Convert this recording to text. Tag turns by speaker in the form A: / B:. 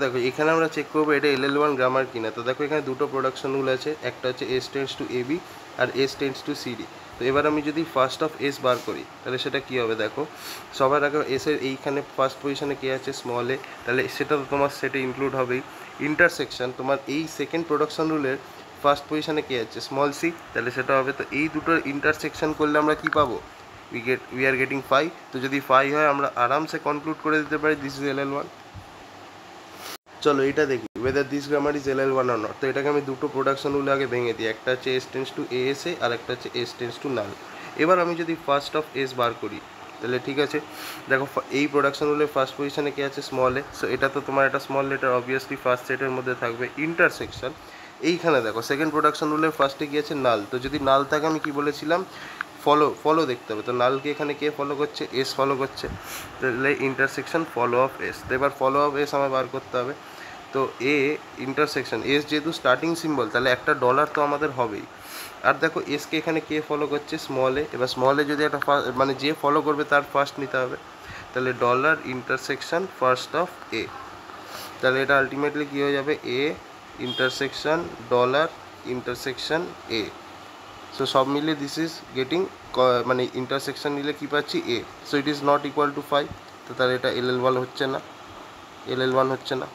A: দেখো এখানে আমরা চেক করবো এটা LL1 গ্রামার কিনা। তো দেখো এখানে দুটো প্রোডাকশন রুল আছে, একটা হচ্ছে S টেন্ডস টু AB আর S টেন্ডস টু CD। তো এবার আমি যদি ফার্স্ট অফ S বার করি তাহলে সেটা কী হবে, দেখো সবার আগে S এর এইখানে ফার্স্ট পজিশনে কে আছে, স্মল এ, তাহলে সেটা তো তোমার সেটে ইনক্লুড হবেই। ইন্টারসেকশন তোমার এই সেকেন্ড প্রোডাকশন রুলের ফার্স্ট পজিশনে কে আছে, স্মল c, তাহলে সেটা হবে। তো এই দুটোর ইন্টারসেকশন করলে আমরা কি পাবো, উই আর গেটিং 5। তো যদি 5 হয় আমরা আরামসে কনক্লুড করে দিতে পারি দিস ইজ LL1। চলো এটা দেখি weather this grammar is LL1 or not. তো এটাকে আমি দুটো প্রোডাকশন রুলে আগে ভেঙে দিই, একটা হচ্ছে S টেন্ডস টু ASA আর একটা হচ্ছে S টেন্ডস টু নাল। এবার আমি যদি ফার্স্ট অফ S বার করি তাহলে ঠিক আছে, দেখো এই প্রোডাকশন রুলের ফার্স্ট পজিশনে কে আছে, স্মল এ। সো এটা তো তোমার একটা স্মল লেটার, অবভিয়াসলি ফার্স্ট সেটের মধ্যে থাকবে। ইন্টারসেকশন এইখানে দেখো সেকেন্ড প্রোডাকশন রুলের ফার্স্টে কি আছে, নাল। তো যদি নাল থাকে আমি কি বলেছিলাম, ফলো দেখতে হবে। তো নালকে এখানে কে ফলো করছে, S ফলো করছে, তাহলে ইন্টারসেকশন ফলো অফ S। তো এবার ফলো অফ S আমার বার করতে হবে। তো এ ইন্টারসেকশন এস যেহেতু স্টার্টিং সিম্বল, তাহলে একটা ডলার তো আমাদের হবেই। আর দেখো এসকে এখানে কে ফলো করছে, স্মল এ। এবার স্মল এ যদি একটা মানে যে ফলো করবে তার ফার্স্ট নিতে হবে, তাহলে dollar intersection first of A. তাহলে এটা আলটিমেটলি কী হয়ে যাবে, A intersection dollar intersection A. So সব মিলে দিস ইজ গেটিং, মানে ইন্টারসেকশন নিলে কী পাচ্ছি, A. So it is not equal to 5। তো তাহলে এটা LL1 হচ্ছে না, LL1 হচ্ছে না।